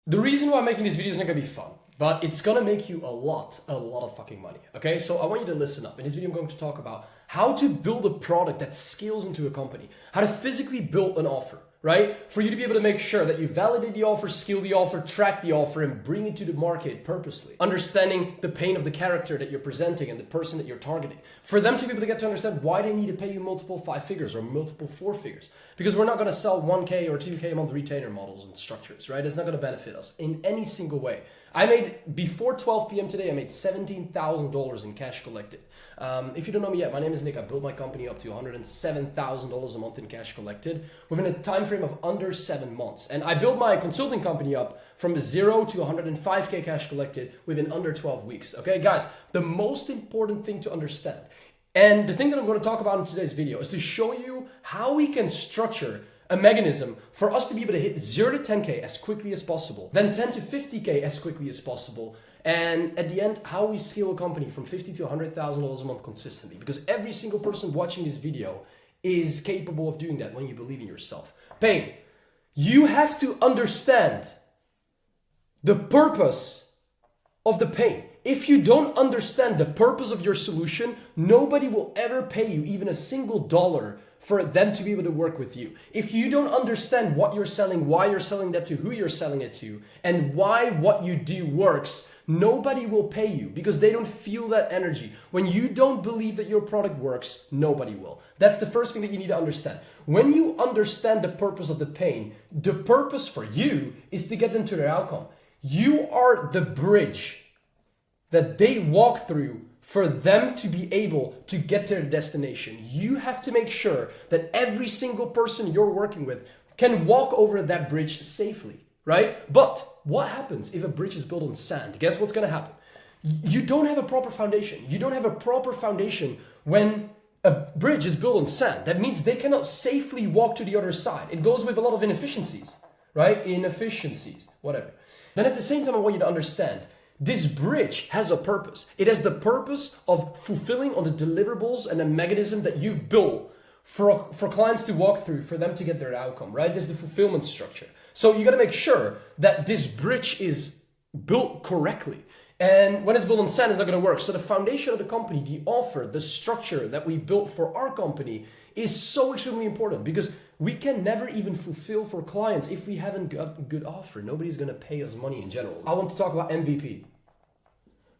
The reason why I'm making this video is not gonna be fun, but it's gonna make you a lot of fucking money, okay? So I want you to listen up. In this video, I'm going to talk about how to build a product that scales into a company, how to physically build an offer, right? For you to be able to make sure that you validate the offer, scale the offer, track the offer, and bring it to the market purposely. Understanding the pain of the character that you're presenting and the person that you're targeting. For them to be able to get to understand why they need to pay you multiple 5 figures or multiple 4 figures. Because we're not gonna sell 1K or 2K a month retainer models and structures, right? It's not gonna benefit us in any single way. I made, before 12 p.m. today, I made $17,000 in cash collected. If you don't know me yet, my name is Nick. I built my company up to $107,000 a month in cash collected within a time frame of under 7 months. And I built my consulting company up from 0 to 105K cash collected within under 12 weeks. Okay, guys, the most important thing to understand, and the thing that I'm going to talk about in today's video, is to show you how we can structure a mechanism for us to be able to hit 0 to 10K as quickly as possible, then 10 to 50K as quickly as possible, and at the end, how we scale a company from $50,000 to $100,000 a month consistently. Because every single person watching this video is capable of doing that when you believe in yourself. Pain, you have to understand the purpose of the pain. If you don't understand the purpose of your solution, nobody will ever pay you even a single dollar for them to be able to work with you. If you don't understand what you're selling, why you're selling that to, who you're selling it to, and why what you do works, nobody will pay you because they don't feel that energy. When you don't believe that your product works, nobody will. That's the first thing that you need to understand. When you understand the purpose of the pain, the purpose for you is to get them to their outcome. You are the bridge that they walk through for them to be able to get to their destination. You have to make sure that every single person you're working with can walk over that bridge safely, right? But what happens if a bridge is built on sand? Guess what's gonna happen? You don't have a proper foundation. You don't have a proper foundation when a bridge is built on sand. That means they cannot safely walk to the other side. It goes with a lot of inefficiencies, right? Inefficiencies, whatever. Then at the same time, I want you to understand this bridge has a purpose. It has the purpose of fulfilling on the deliverables and the mechanism that you've built for clients to walk through, for them to get their outcome, right? There's the fulfillment structure. So you gotta make sure that this bridge is built correctly. And when it's built on sand, it's not gonna work. So the foundation of the company, the offer, the structure that we built for our company is so extremely important because we can never even fulfill for clients if we haven't got a good offer. Nobody's gonna pay us money in general. I want to talk about MVP.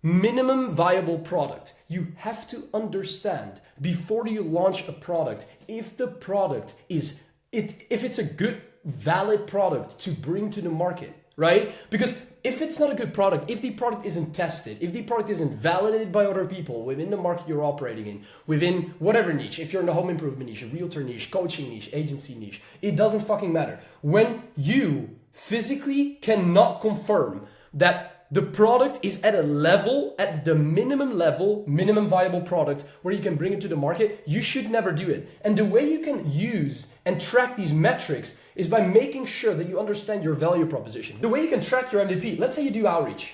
Minimum viable product. You have to understand before you launch a product if the product is, if it's a good, valid product to bring to the market, right? Because if it's not a good product, if the product isn't tested, if the product isn't validated by other people within the market you're operating in, within whatever niche, if you're in the home improvement niche, a realtor niche, coaching niche, agency niche, it doesn't fucking matter. When you physically cannot confirm that the product is at a level, at the minimum level, minimum viable product where you can bring it to the market, you should never do it. And the way you can use and track these metrics is by making sure that you understand your value proposition. The way you can track your MVP, let's say you do outreach.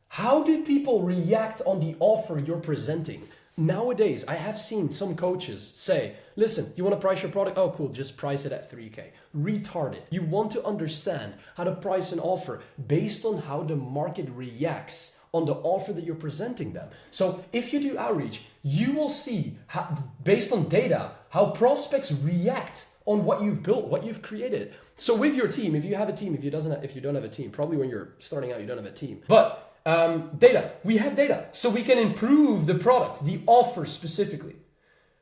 How do people react on the offer you're presenting? Nowadays, I have seen some coaches say, listen, you want to price your product? Oh, cool, just price it at 3K. Retarded. You want to understand how to price an offer based on how the market reacts on the offer that you're presenting them. So if you do outreach, you will see, how, based on data, how prospects react on what you've built, what you've created. So with your team, if you have a team, if you don't have a team, probably when you're starting out, you don't have a team. But data, we have data, so we can improve the product, the offer specifically.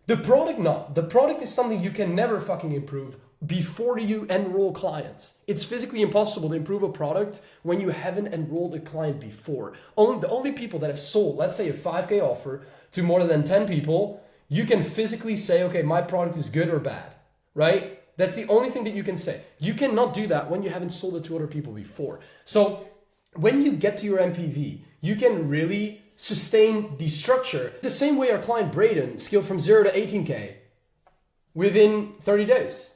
The product, not. The product is something you can never fucking improve before you enroll clients. It's physically impossible to improve a product when you haven't enrolled a client before. The only people that have sold, let's say a 5K offer to more than 10 people, you can physically say, okay, my product is good or bad, right? That's the only thing that you can say. You cannot do that when you haven't sold it to other people before. So when you get to your MPV, you can really sustain the structure the same way our client Braden scaled from 0 to 18K within 30 days.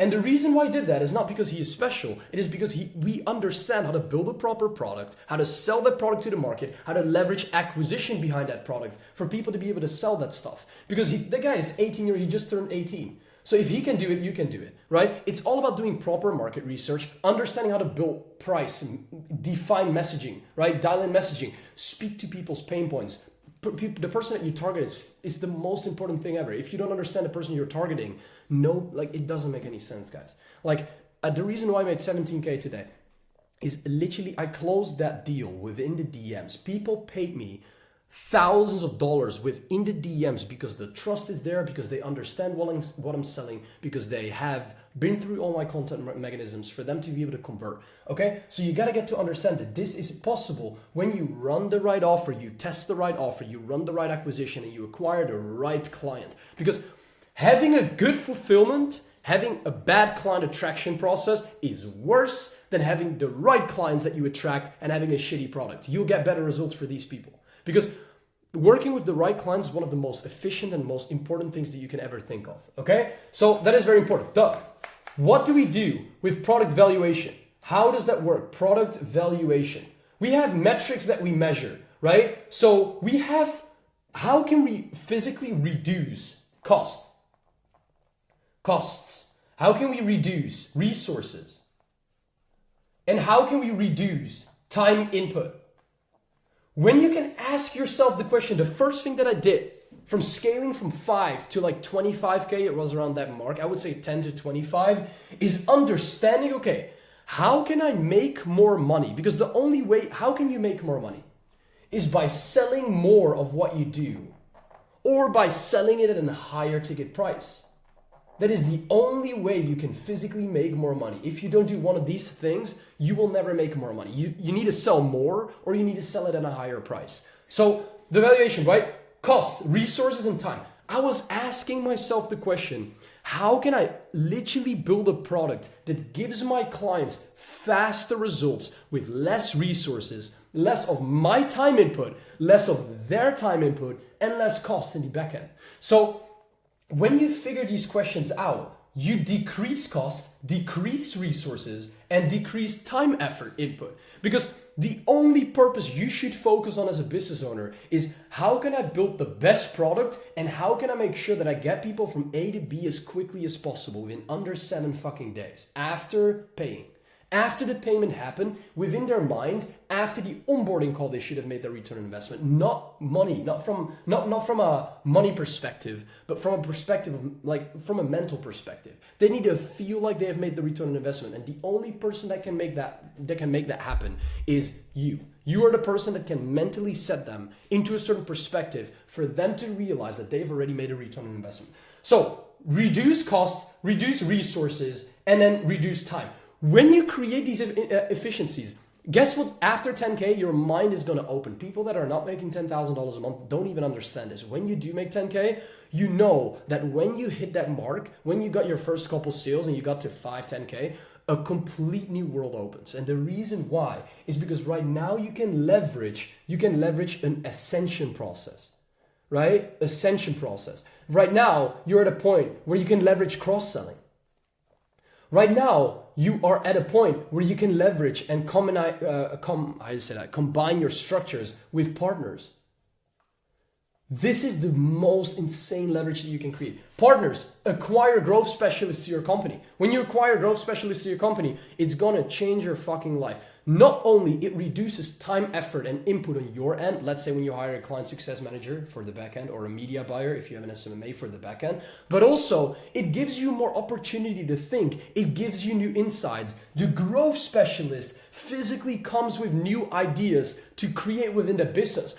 And the reason why he did that is not because he is special. It is because we understand how to build a proper product, how to sell that product to the market, how to leverage acquisition behind that product for people to be able to sell that stuff. Because the guy is 18 years, he just turned 18. So if he can do it, you can do it, right? It's all about doing proper market research, understanding how to build price, and define messaging, right? Dial in messaging, speak to people's pain points. The person that you target is the most important thing ever. If you don't understand the person you're targeting, it doesn't make any sense, guys. The reason why I made 17K today is literally I closed that deal within the DMs. People paid me thousands of dollars within the DMs because the trust is there, because they understand what I'm selling, because they have been through all my content mechanisms for them to be able to convert. Okay, so you got to get to understand that this is possible when you run the right offer, you test the right offer, you run the right acquisition, and you acquire the right client. Because having a good fulfillment, having a bad client attraction process is worse than having the right clients that you attract and having a shitty product. You'll get better results for these people. Because working with the right clients is one of the most efficient and most important things that you can ever think of, okay? So that is very important. What do we do with product valuation? How does that work? Product valuation. We have metrics that we measure, right? So how can we physically reduce costs? How can we reduce resources? And how can we reduce time input? When you can ask yourself the question, the first thing that I did from scaling from 5 to 25K, it was around that mark, I would say 10 to 25, is understanding, okay, how can I make more money? Because the only way, how can you make more money? Is by selling more of what you do or by selling it at a higher ticket price. That is the only way you can physically make more money. If you don't do one of these things, you will never make more money. You need to sell more or you need to sell it at a higher price. So the valuation, right? Cost, resources, and time. I was asking myself the question, how can I literally build a product that gives my clients faster results with less resources, less of my time input, less of their time input, and less cost in the back end? So when you figure these questions out, you decrease cost, decrease resources, and decrease time effort input. Because the only purpose you should focus on as a business owner is how can I build the best product and how can I make sure that I get people from A to B as quickly as possible in under 7 fucking days after paying. After the payment happened, within their mind, after the onboarding call, they should have made their return on investment. Not money, not from a money perspective, but from a perspective of from a mental perspective. They need to feel like they have made the return on investment, and the only person that can make that happen is you. You are the person that can mentally set them into a certain perspective for them to realize that they've already made a return on investment. So reduce cost, reduce resources, and then reduce time. When you create these efficiencies, guess what? After 10K, your mind is going to open. People that are not making $10,000 a month don't even understand this. When you do make 10K, you know that when you hit that mark, when you got your first couple sales and you got to 5, 10K, a complete new world opens. And the reason why is because right now you can leverage an ascension process, right? Ascension process. Right now, you're at a point where you can leverage cross-selling. Right now, you are at a point where you can leverage and combine your structures with partners. This is the most insane leverage that you can create. Partners, acquire growth specialists to your company. When you acquire growth specialists to your company, it's gonna change your fucking life. Not only it reduces time, effort, and input on your end. Let's say when you hire a client success manager for the back end or a media buyer if you have an SMMA for the back end, but also it gives you more opportunity to think. It gives you new insights. The growth specialist physically comes with new ideas to create within the business.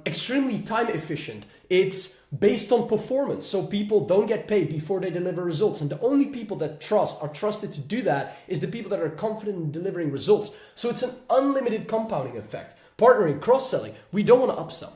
Extremely time efficient. It's based on performance, so people don't get paid before they deliver results, and the only people that are trusted to do that is the people that are confident in delivering results. So it's an unlimited compounding effect. Partnering, cross-selling. We don't want to upsell.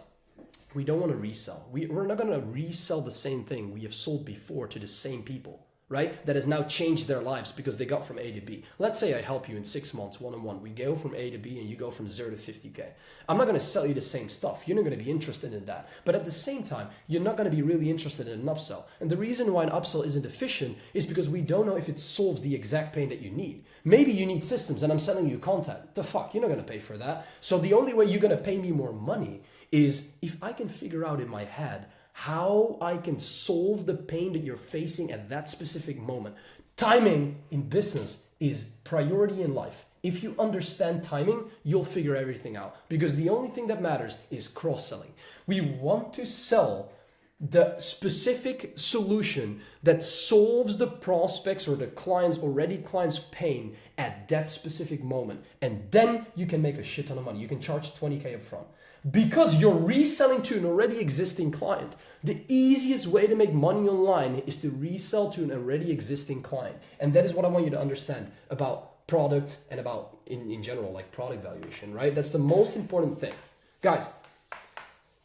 We don't want to resell. We're not going to resell the same thing we have sold before to the same people, right? That has now changed their lives because they got from A to B. Let's say I help you in 6 months, one-on-one. We go from A to B and you go from 0 to 50K. I'm not going to sell you the same stuff. You're not going to be interested in that. But at the same time, you're not going to be really interested in an upsell. And the reason why an upsell isn't efficient is because we don't know if it solves the exact pain that you need. Maybe you need systems and I'm selling you content. The fuck, you're not going to pay for that. So the only way you're going to pay me more money is if I can figure out in my head how I can solve the pain that you're facing at that specific moment. Timing in business is priority in life. If you understand timing, you'll figure everything out, because the only thing that matters is cross-selling. We want to sell the specific solution that solves the prospects or the client's pain at that specific moment. And then you can make a shit ton of money. You can charge 20K up front. Because you're reselling to an already existing client. The easiest way to make money online is to resell to an already existing client. And that is what I want you to understand about product and about, in general, like product valuation, right? That's the most important thing. Guys,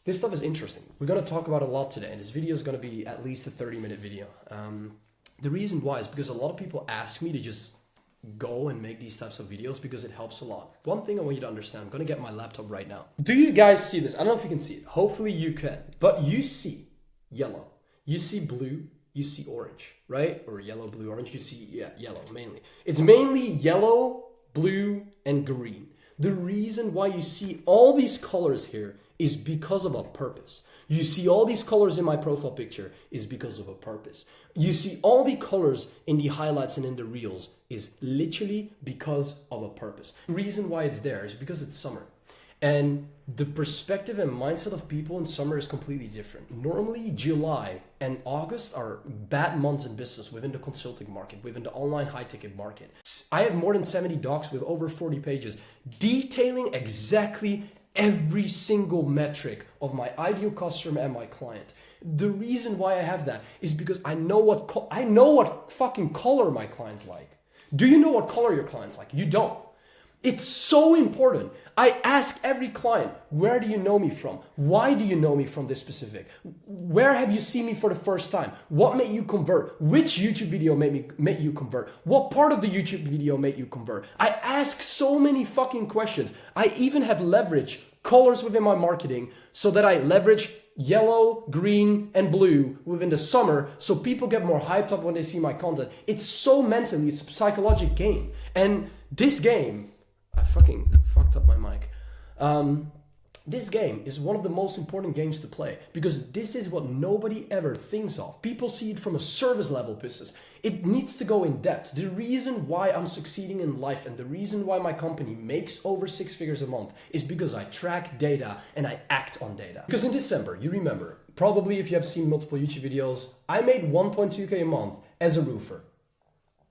this stuff is interesting. We're going to talk about a lot today, and this video is going to be at least a 30-minute video. The reason why is because a lot of people ask me to just go and make these types of videos because it helps a lot. One thing I want you to understand, I'm going to get my laptop right now. Do you guys see this? I don't know if you can see it. Hopefully you can. But you see yellow. You see blue. You see orange, right? Or yellow, blue, orange. You see, yeah, yellow mainly. It's mainly yellow, blue, and green. The reason why you see all these colors here is because of a purpose. You see all these colors in my profile picture is because of a purpose. You see all the colors in the highlights and in the reels is literally because of a purpose. The reason why it's there is because it's summer. And the perspective and mindset of people in summer is completely different. Normally, July and August are bad months in business within the consulting market, within the online high-ticket market. I have more than 70 docs with over 40 pages detailing exactly every single metric of my ideal customer and my client. The reason why I have that is because I know what fucking color my clients like. Do you know what color your clients like? You don't. It's so important. I ask every client, where do you know me from? Why do you know me from this specific? Where have you seen me for the first time? What made you convert? Which YouTube video made you convert? What part of the YouTube video made you convert? I ask so many fucking questions. I even have leverage colors within my marketing so that I leverage yellow, green, and blue within the summer so people get more hyped up when they see my content. It's so mentally, it's a psychological game. And this game, I fucking fucked up my mic. This game is one of the most important games to play because this is what nobody ever thinks of. People see it from a service level business. It needs to go in depth. The reason why I'm succeeding in life and the reason why my company makes over 6 figures a month is because I track data and I act on data. Because in December, you remember, probably if you have seen multiple YouTube videos, I made 1.2K a month as a roofer.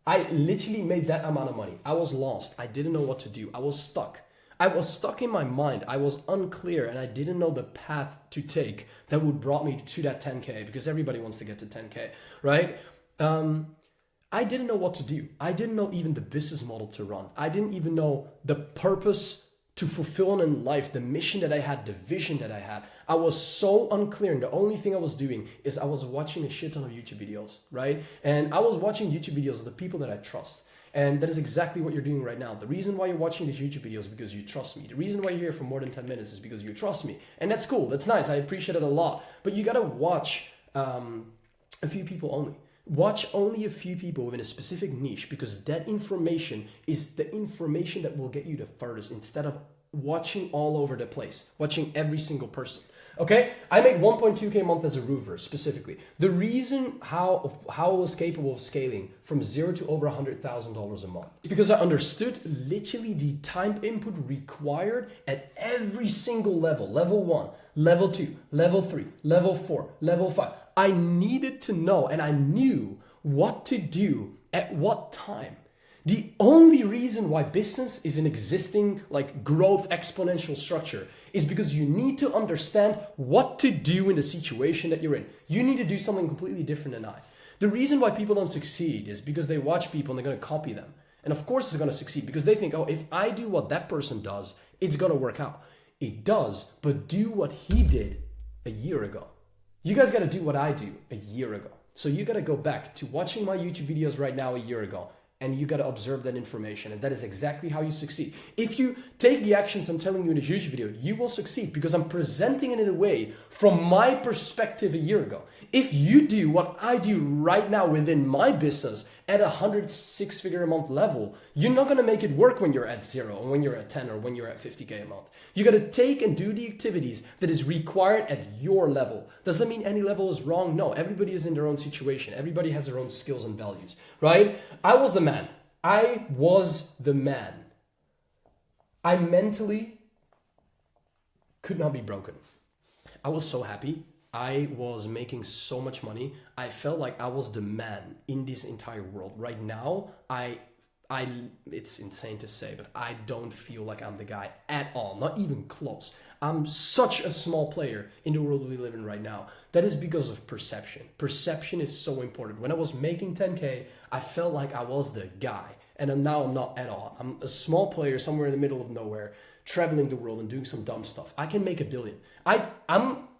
I literally made that amount of money. I was lost. I didn't know what to do. I was stuck. I was stuck in my mind. I was unclear and I didn't know the path to take that would brought me to that 10K because everybody wants to get to 10K, right? I didn't know what to do. I didn't know even the business model to run. I didn't even know the purpose to fulfill in life, the mission that I had, the vision that I had. I was so unclear, and the only thing I was doing is I was watching a shit ton of YouTube videos, right? And I was watching YouTube videos of the people that I trust. And that is exactly what you're doing right now. The reason why you're watching these YouTube videos is because you trust me. The reason why you're here for more than 10 minutes is because you trust me. And that's cool, that's nice, I appreciate it a lot. But you gotta watch a few people only. Watch only a few people within a specific niche because that information is the information that will get you the furthest instead of watching all over the place, watching every single person. Okay, I made 1.2K a month as a roofer specifically. The reason how I was capable of scaling from zero to over $100,000 a month is because I understood literally the time input required at every single level. Level 1, level 2, level 3, level 4, level 5. I needed to know and I knew what to do at what time. The only reason why business is an existing like growth exponential structure is because you need to understand what to do in the situation that you're in. You need to do something completely different than I. The reason why people don't succeed is because they watch people and they're going to copy them. And of course it's going to succeed because they think, oh, if I do what that person does, it's going to work out. It does, but do what he did a year ago. You guys got to do what I do a year ago. So you got to go back to watching my YouTube videos right now a year ago. And you got to observe that information. And that is exactly how you succeed. If you take the actions I'm telling you in this YouTube video, you will succeed because I'm presenting it in a way from my perspective a year ago. If you do what I do right now within my business at 106-figure a month level, you're not going to make it work when you're at 0 or when you're at 10 or when you're at 50K a month. You got to take and do the activities that is required at your level. Does that mean any level is wrong? No, everybody is in their own situation. Everybody has their own skills and values, right? I was the man. I mentally could not be broken. I was so happy. I was making so much money. I felt like I was the man in this entire world. Right now, it's insane to say, but I don't feel like I'm the guy at all, not even close. I'm such a small player in the world we live in right now. That is because of perception. Perception is so important. When I was making 10K, I felt like I was the guy. And now I'm not at all. I'm a small player somewhere in the middle of nowhere, traveling the world and doing some dumb stuff. I can make $1 billion.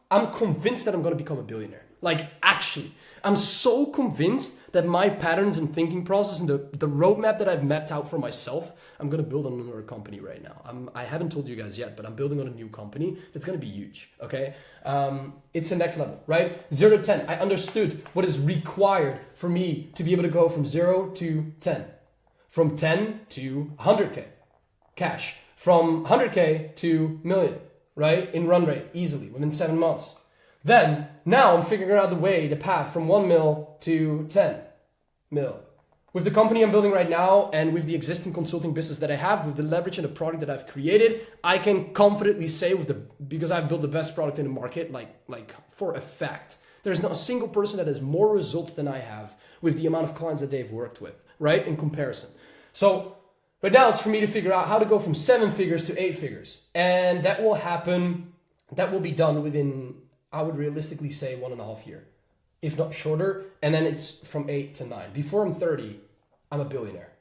I'm convinced that I'm going to become a billionaire. Like, actually, I'm so convinced that my patterns and thinking process and the roadmap that I've mapped out for myself, I'm going to build on another company right now. I haven't told you guys yet, but I'm building on a new company that's going to be huge, okay? It's the next level, right? 0 to 10. I understood what is required for me to be able to go from 0 to 10. From 10 to 100K cash. From 100K to million, right? In run rate, easily, within 7 months. Then, now I'm figuring out the path from 1 mil to 10 mil. With the company I'm building right now and with the existing consulting business that I have, with the leverage and the product that I've created, I can confidently say because I've built the best product in the market, like for a fact, there's not a single person that has more results than I have with the amount of clients that they've worked with, right? In comparison. So right now it's for me to figure out how to go from 7 figures to 8 figures. And that will be done within, I would realistically say, 1.5 years, if not shorter. And then it's from 8 to 9. Before I'm 30, I'm a billionaire.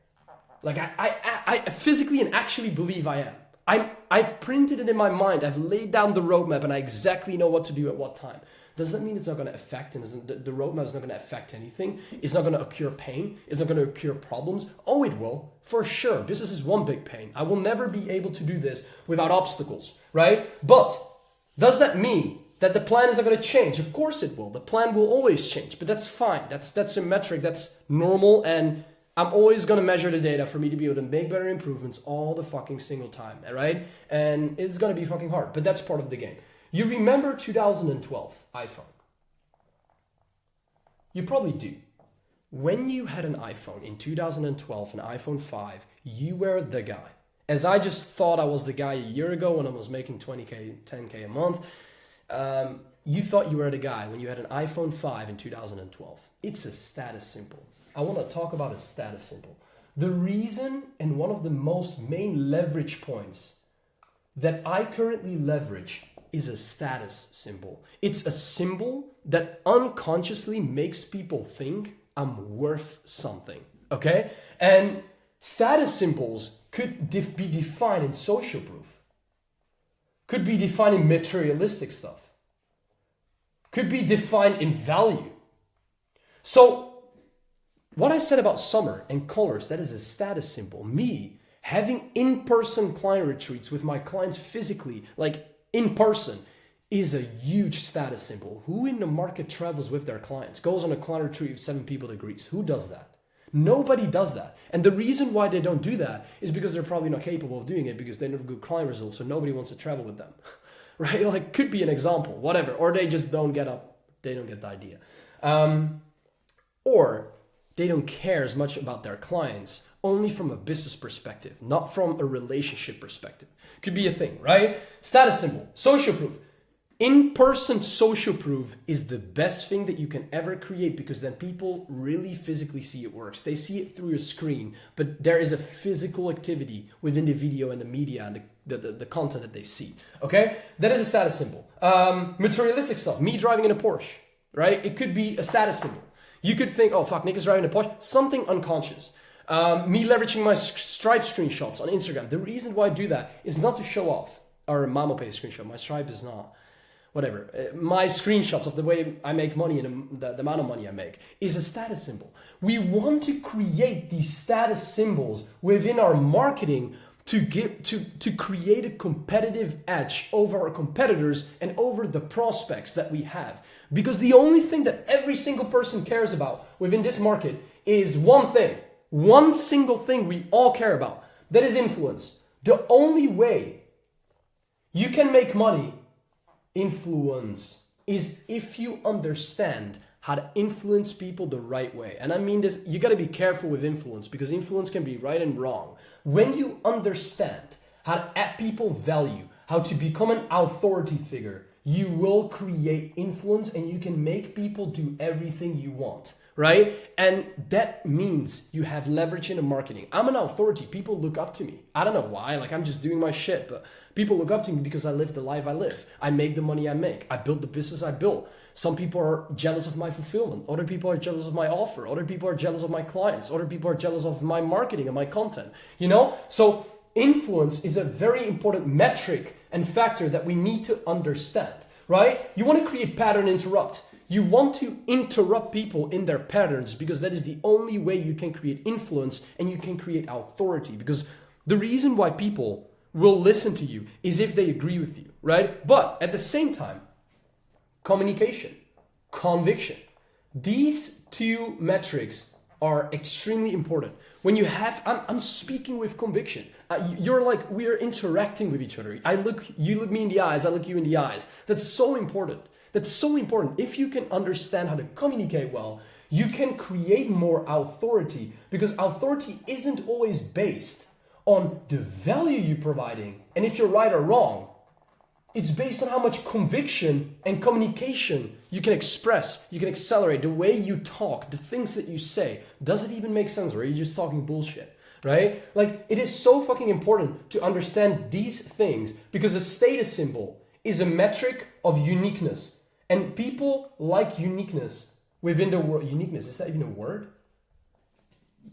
Like I physically and actually believe I am. I've printed it in my mind. I've laid down the roadmap and I exactly know what to do at what time. Does that mean it's not going to affect, and the roadmap is not going to affect anything? It's not going to occur pain? It's not going to occur problems? Oh, it will, for sure. Business is one big pain. I will never be able to do this without obstacles, right? But does that mean that the plan is not going to change? Of course it will. The plan will always change, but that's fine. That's a metric. That's normal, and I'm always going to measure the data for me to be able to make better improvements all the fucking single time, right? And it's going to be fucking hard, but that's part of the game. You remember 2012 iPhone? You probably do. When you had an iPhone in 2012, an iPhone 5, you were the guy. As I just thought I was the guy a year ago when I was making 20K, 10K a month, you thought you were the guy when you had an iPhone 5 in 2012. It's a status symbol. I want to talk about a status symbol. The reason and one of the most main leverage points that I currently leverage is a status symbol. It's a symbol that unconsciously makes people think I'm worth something, okay? And status symbols could be defined in social proof, could be defined in materialistic stuff, could be defined in value. So what I said about summer and colors, that is a status symbol. Me having in-person client retreats with my clients physically, like in person, is a huge status symbol. Who in the market travels with their clients, goes on a client retreat with 7 people to Greece? Who does that? Nobody does that. And the reason why they don't do that is because they're probably not capable of doing it, because they never have good client results, so nobody wants to travel with them. Right? Like, could be an example, whatever. Or they just don't get up, they don't get the idea. Or they don't care as much about their clients, only from a business perspective, not from a relationship perspective. Could be a thing, right? Status symbol, social proof. In-person social proof is the best thing that you can ever create, because then people really physically see it works. They see it through a screen, but there is a physical activity within the video and the media and the content that they see, okay? That is a status symbol. Materialistic stuff, me driving in a Porsche, right? It could be a status symbol. You could think, oh fuck, Nik is driving a Porsche, something unconscious. Me leveraging my Stripe screenshots on Instagram. The reason why I do that is not to show off. Or MamaPay screenshot. My Stripe is not. Whatever. My screenshots of the way I make money and the amount of money I make is a status symbol. We want to create these status symbols within our marketing to create a competitive edge over our competitors and over the prospects that we have. Because the only thing that every single person cares about within this market is one single thing we all care about. That is influence. The only way you can make money, influence, is if you understand how to influence people the right way. And I mean this, you gotta be careful with influence because influence can be right and wrong. When you understand how to add people value, how to become an authority figure, you will create influence and you can make people do everything you want, right? And that means you have leverage in the marketing. I'm an authority. People look up to me. I don't know why, like I'm just doing my shit, but people look up to me because I live the life I live. I make the money I make. I build the business I built. Some people are jealous of my fulfillment. Other people are jealous of my offer. Other people are jealous of my clients. Other people are jealous of my marketing and my content, you know? So influence is a very important metric and factor that we need to understand, right? You want to create pattern interrupt. You want to interrupt people in their patterns because that is the only way you can create influence and you can create authority. Because the reason why people will listen to you is if they agree with you, right? But at the same time, communication, conviction, these two metrics are extremely important. When you have, I'm speaking with conviction. You're like, we're interacting with each other. You look me in the eyes, I look you in the eyes. That's so important. That's so important. If you can understand how to communicate well, you can create more authority because authority isn't always based on the value you're providing. And if you're right or wrong, it's based on how much conviction and communication you can express, you can accelerate, the way you talk, the things that you say. Does it even make sense or are you just talking bullshit, right? Like it is so fucking important to understand these things because a status symbol is a metric of uniqueness. And people like uniqueness within the world. Uniqueness, is that even a word?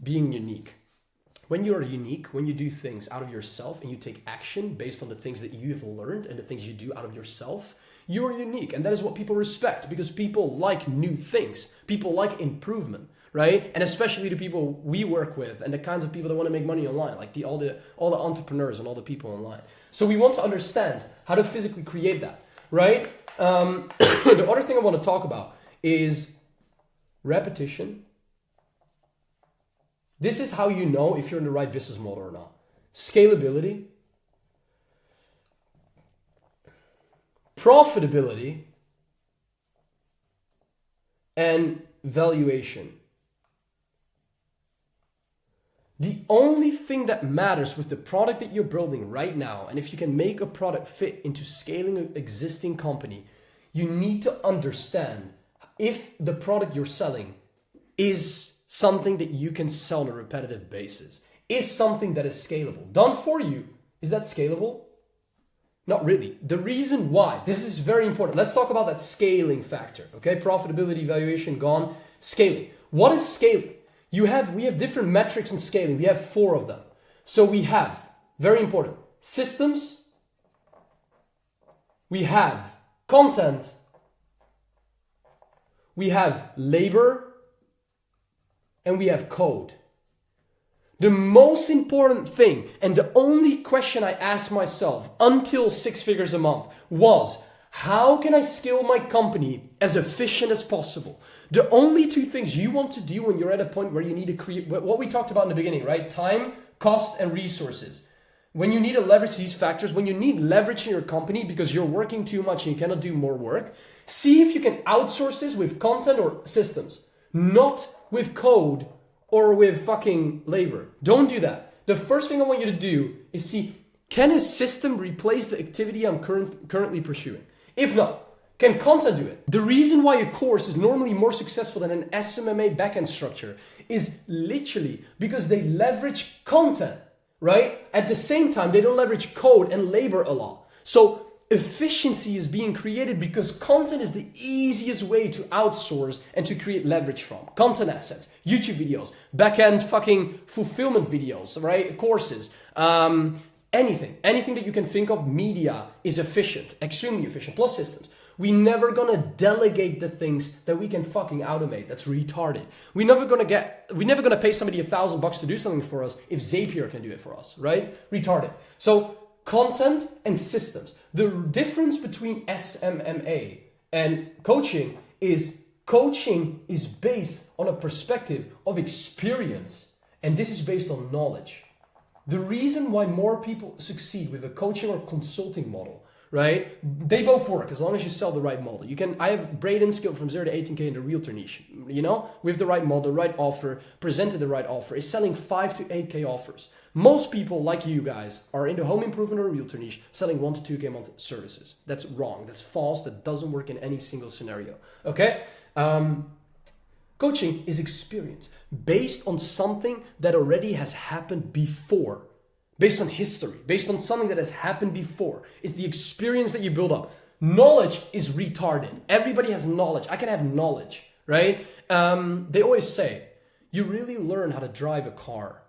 Being unique. When you are unique, when you do things out of yourself and you take action based on the things that you've learned and the things you do out of yourself, you are unique. And that is what people respect because people like new things. People like improvement, right? And especially the people we work with and the kinds of people that want to make money online, like all the entrepreneurs and all the people online. So we want to understand how to physically create that, right? The other thing I want to talk about is repetition. This is how you know if you're in the right business model or not. Scalability, profitability, and valuation. The only thing that matters with the product that you're building right now, and if you can make a product fit into scaling an existing company, you need to understand if the product you're selling is something that you can sell on a repetitive basis, is something that is scalable. Done for you, is that scalable? Not really. The reason why, this is very important. Let's talk about that scaling factor, okay? Profitability, valuation, gone. Scaling. What is scaling? We have different metrics in scaling. We have 4 of them. So we have, very important, systems. We have content. We have labor. And we have code. The most important thing, and the only question I asked myself until 6 figures a month was, how can I scale my company as efficient as possible? The only 2 things you want to do when you're at a point where you need to create, what we talked about in the beginning, right? Time, cost, and resources. When you need to leverage these factors, when you need leverage in your company because you're working too much and you cannot do more work, see if you can outsource this with content or systems. Not with code or with fucking labor. Don't do that. The first thing I want you to do is see, can a system replace the activity I'm currently pursuing? If not, can content do it? The reason why a course is normally more successful than an SMMA backend structure is literally because they leverage content, right? At the same time, they don't leverage code and labor a lot. So efficiency is being created because content is the easiest way to outsource and to create leverage from. Content assets, YouTube videos, backend fucking fulfillment videos, right? Courses, anything that you can think of, media is efficient, extremely efficient, plus systems. We're never gonna delegate the things that we can fucking automate. That's retarded. We're never gonna pay somebody $1,000 to do something for us if Zapier can do it for us, right? Retarded. So content and systems. The difference between SMMA and coaching is Coaching is based on a perspective of experience, and this is based on knowledge. The reason why more people succeed with a coaching or consulting model, right? They both work as long as you sell the right model. I have Braden skill from 0 to 18K in the realtor niche, with the right model, right offer, presented the right offer, is selling 5 to 8K offers. Most people like you guys are in the home improvement or realtor niche selling 1 to 2K a month services. That's wrong. That's false. That doesn't work in any single scenario. Okay? Coaching is experience based on something that already has happened before, based on history, based on something that has happened before. It's the experience that you build up. Knowledge is retarded. Everybody has knowledge. I can have knowledge, right? They always say, you really learn how to drive a car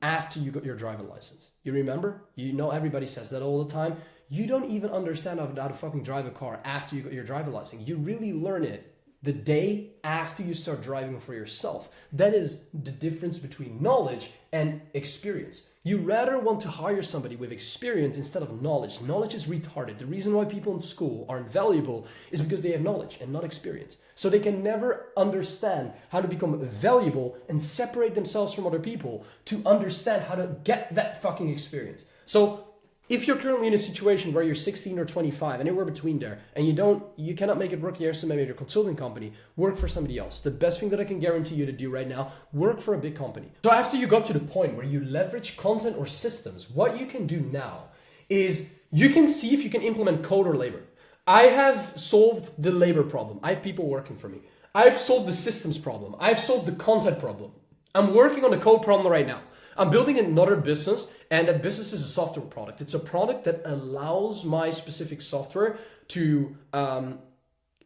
after you got your driver license. You remember? Everybody says that all the time. You don't even understand how to fucking drive a car after you got your driver license. You really learn it the day after you start driving for yourself. That is the difference between knowledge and experience. You rather want to hire somebody with experience instead of knowledge. Knowledge is retarded. The reason why people in school aren't valuable is because they have knowledge and not experience. So they can never understand how to become valuable and separate themselves from other people to understand how to get that fucking experience. So if you're currently in a situation where you're 16 or 25, anywhere between there, and you cannot make it work in your maybe your consulting company, work for somebody else. The best thing that I can guarantee you to do right now, work for a big company. So after you got to the point where you leverage content or systems, what you can do now is you can see if you can implement code or labor. I have solved the labor problem. I have people working for me. I've solved the systems problem. I've solved the content problem. I'm working on the code problem right now. I'm building another business, and that business is a software product. It's a product that allows my specific software to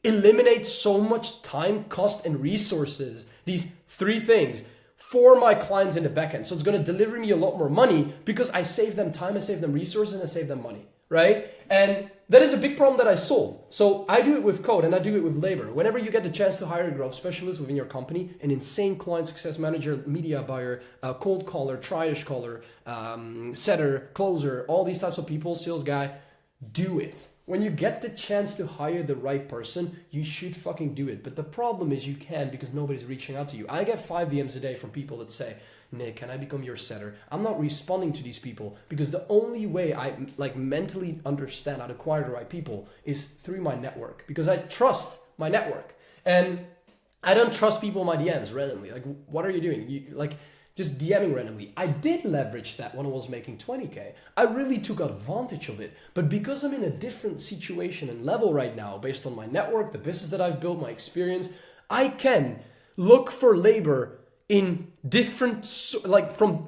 eliminate so much time, cost, and resources, these 3 things, for my clients in the backend. So it's going to deliver me a lot more money because I save them time, I save them resources, and I save them money, right? And that is a big problem that I solve. So I do it with code and I do it with labor. Whenever you get the chance to hire a growth specialist within your company, an insane client success manager, media buyer, cold caller, triage caller, setter, closer, all these types of people, sales guy, do it. When you get the chance to hire the right person, you should fucking do it. But the problem is you can't because nobody's reaching out to you. I get 5 DMs a day from people that say, Nick, can I become your setter? I'm not responding to these people because the only way I mentally understand how to acquire the right people is through my network, because I trust my network. And I don't trust people in my DMs randomly. Like, what are you doing? Just DMing randomly. I did leverage that when I was making 20K. I really took advantage of it. But because I'm in a different situation and level right now, based on my network, the business that I've built, my experience, I can look for labor in different,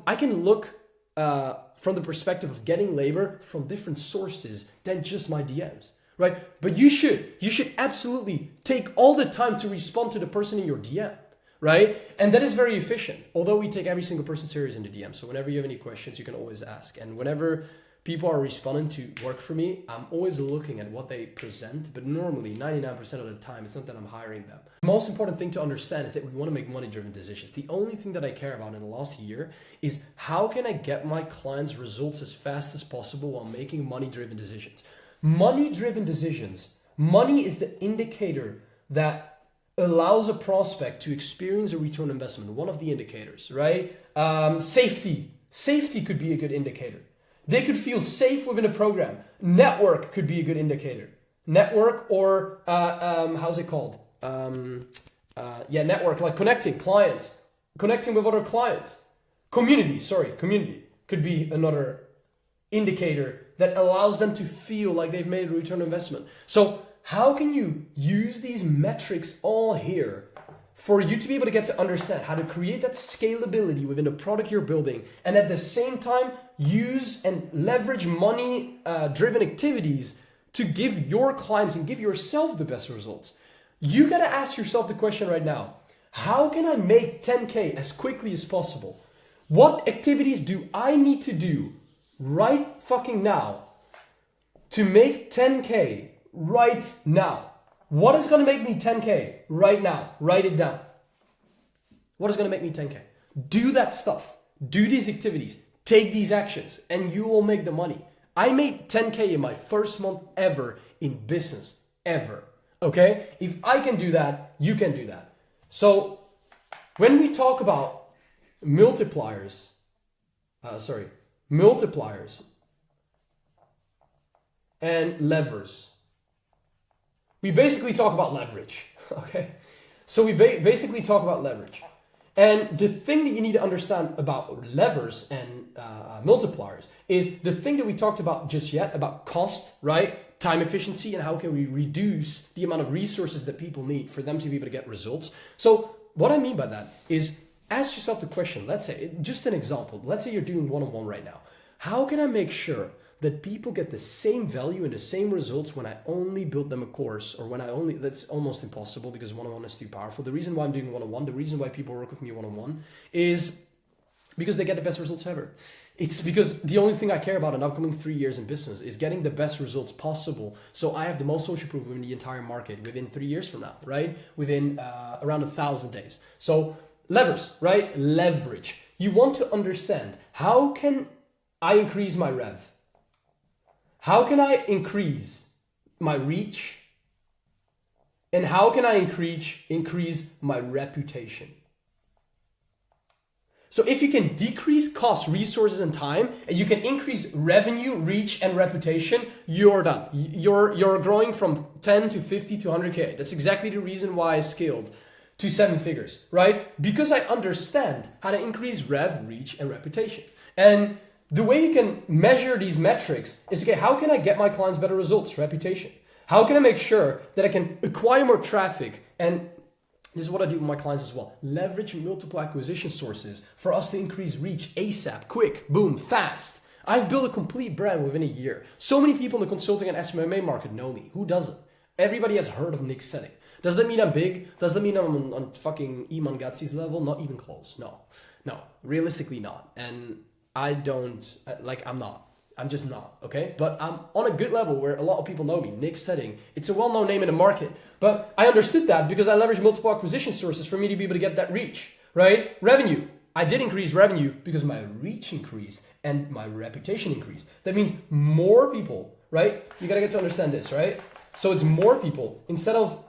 I can look from the perspective of getting labor from different sources than just my DMs, right? But you should absolutely take all the time to respond to the person in your DM, right? And that is very efficient, although we take every single person serious in the DM. So whenever you have any questions, you can always ask. And whenever people are responding to work for me, I'm always looking at what they present, but normally 99% of the time, it's not that I'm hiring them. The most important thing to understand is that we want to make money-driven decisions. The only thing that I care about in the last year is how can I get my clients results as fast as possible while making money-driven decisions. Money-driven decisions. Money is the indicator that allows a prospect to experience a return on investment. One of the indicators, right? Safety. Safety could be a good indicator. They could feel safe within a program. Network could be a good indicator. Network or, how's it called? Network, like connecting clients, connecting with other clients. Community could be another indicator that allows them to feel like they've made a return on investment. So how can you use these metrics all here for you to be able to get to understand how to create that scalability within the product you're building, and at the same time use and leverage money-driven activities to give your clients and give yourself the best results? You gotta ask yourself the question right now, how can I make 10K as quickly as possible? What activities do I need to do right fucking now to make 10K right now? What is going to make me 10K right now? Write it down. What is going to make me 10K? Do that stuff. Do these activities. Take these actions and you will make the money. I made 10K in my first month ever in business. Ever. Okay? If I can do that, you can do that. So when we talk about multipliers and levers, we basically talk about leverage. Okay? So we basically talk about leverage. And the thing that you need to understand about levers and multipliers is the thing that we talked about just yet about cost, right? Time efficiency, and how can we reduce the amount of resources that people need for them to be able to get results. So what I mean by that is ask yourself the question, let's say, just an example, let's say you're doing one-on-one right now. How can I make sure that people get the same value and the same results when I only build them a course, or when that's almost impossible because one-on-one is too powerful. The reason why I'm doing one-on-one, the reason why people work with me one-on-one is because they get the best results ever. It's because the only thing I care about in upcoming 3 years in business is getting the best results possible. So I have the most social proof in the entire market within 3 years from now, right? Within around 1,000 days. So levers, right? Leverage. You want to understand, how can I increase my rev? How can I increase my reach? And how can I increase my reputation? So if you can decrease costs, resources, and time, and you can increase revenue, reach, and reputation, you're done. You're growing from 10 to 50 to 100K. That's exactly the reason why I scaled to 7 figures, right? Because I understand how to increase rev, reach, and reputation. And the way you can measure these metrics is, okay, how can I get my clients better results, reputation? How can I make sure that I can acquire more traffic? And this is what I do with my clients as well. Leverage multiple acquisition sources for us to increase reach ASAP, quick, boom, fast. I've built a complete brand within a year. So many people in the consulting and SMMA market know me. Who doesn't? Everybody has heard of Nik Setting. Does that mean I'm big? Does that mean I'm on fucking Iman Gadzhi's level? Not even close. No, realistically not. And I don't, I'm not. I'm just not, okay? But I'm on a good level where a lot of people know me. Nik Setting. It's a well-known name in the market. But I understood that because I leveraged multiple acquisition sources for me to be able to get that reach, right? Revenue. I did increase revenue because my reach increased and my reputation increased. That means more people, right? You gotta get to understand this, right? So it's more people. Instead of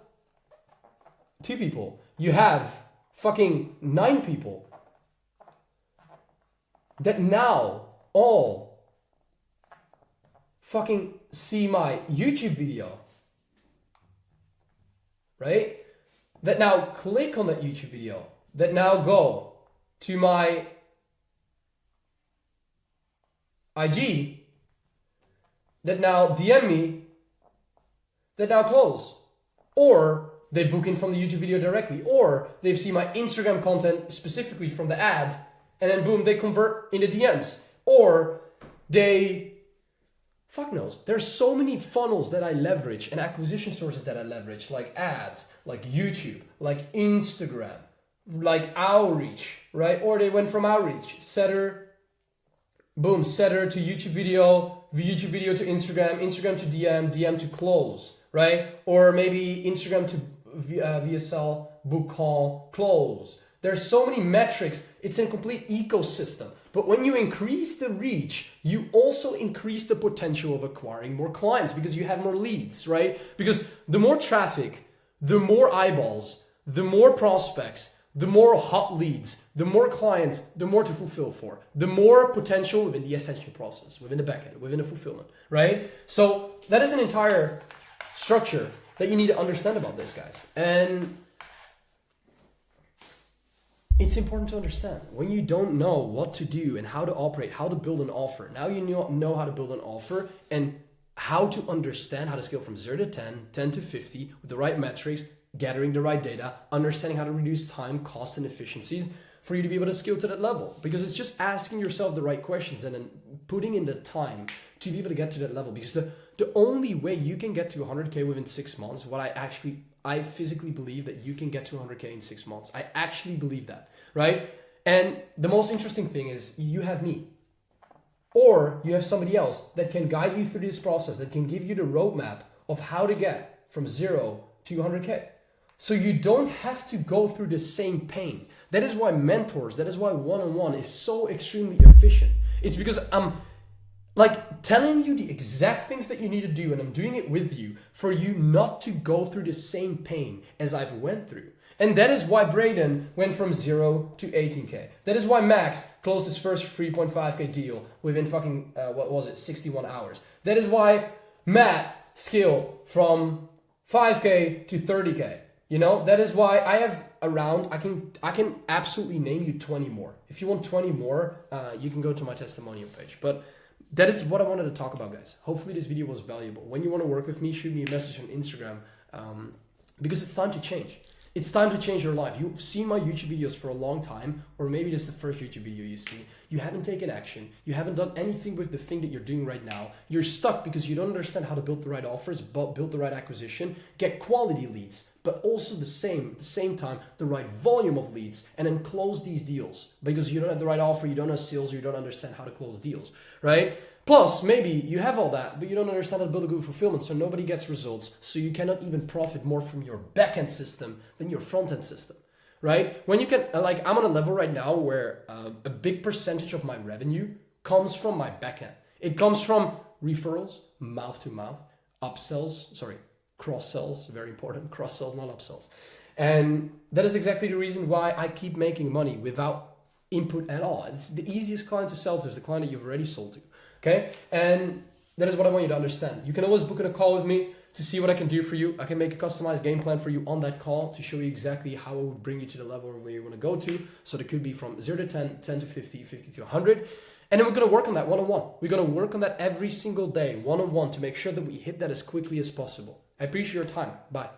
2 people, you have fucking 9 people that now all fucking see my YouTube video, right? That now click on that YouTube video, that now go to my IG, that now DM me, that now close. Or they book in from the YouTube video directly, or they've seen my Instagram content specifically from the ad, and then boom, they convert in the DMs. Or they, fuck knows. There's so many funnels that I leverage and acquisition sources that I leverage, like ads, like YouTube, like Instagram, like outreach, right? Or they went from outreach, setter to YouTube video to Instagram, Instagram to DM, DM to close, right? Or maybe Instagram to VSL, book call, close. There's so many metrics. It's a complete ecosystem. But when you increase the reach, you also increase the potential of acquiring more clients because you have more leads, right? Because the more traffic, the more eyeballs, the more prospects, the more hot leads, the more clients, the more to fulfill for, the more potential within the Ascension process, within the backend, within the fulfillment, right? So that is an entire structure that you need to understand about this, guys. And it's important to understand when you don't know what to do and how to operate, how to build an offer. Now you know how to build an offer and how to understand how to scale from 0 to 10, 10 to 50 with the right metrics, gathering the right data, understanding how to reduce time, cost, and efficiencies for you to be able to scale to that level. Because it's just asking yourself the right questions and then putting in the time to be able to get to that level. Because the only way you can get to 100K within 6 months, I physically believe that you can get to 100K in 6 months. I actually believe that, right? And the most interesting thing is you have me, or you have somebody else that can guide you through this process, that can give you the roadmap of how to get from 0 to 100K. So you don't have to go through the same pain. That is why mentors, that is why one-on-one is so extremely efficient. It's because I'm like telling you the exact things that you need to do, and I'm doing it with you for you not to go through the same pain as I've went through. And that is why Braden went from 0 to 18K. That is why Max closed his first 3.5K deal within fucking, 61 hours. That is why Matt scaled from 5K to 30K. You know, that is why I have around, I can absolutely name you 20 more. If you want 20 more, you can go to my testimonial page. But that is what I wanted to talk about, guys. Hopefully this video was valuable. When you want to work with me, shoot me a message on Instagram, because it's time to change. It's time to change your life. You've seen my YouTube videos for a long time, or maybe this is the first YouTube video you see. You haven't taken action. You haven't done anything with the thing that you're doing right now. You're stuck because you don't understand how to build the right offers, build the right acquisition, get quality leads, but also at the same time, the right volume of leads, and then close these deals because you don't have the right offer, you don't have sales, or you don't understand how to close deals, right? Plus, maybe you have all that, but you don't understand how to build a good fulfillment, so nobody gets results, so you cannot even profit more from your back-end system than your front-end system, right? When you can, like, I'm on a level right now where a big percentage of my revenue comes from my back-end. It comes from referrals, mouth-to-mouth, cross-sells, very important, cross-sells, not upsells. And that is exactly the reason why I keep making money without input at all. It's the easiest client to sell to is the client that you've already sold to. Okay, and that is what I want you to understand. You can always book in a call with me to see what I can do for you. I can make a customized game plan for you on that call to show you exactly how I would bring you to the level where you want to go to. So it could be from 0 to 10, 10 to 50, 50 to 100. And then we're going to work on that one-on-one. We're going to work on that every single day, one-on-one, to make sure that we hit that as quickly as possible. I appreciate your time. Bye.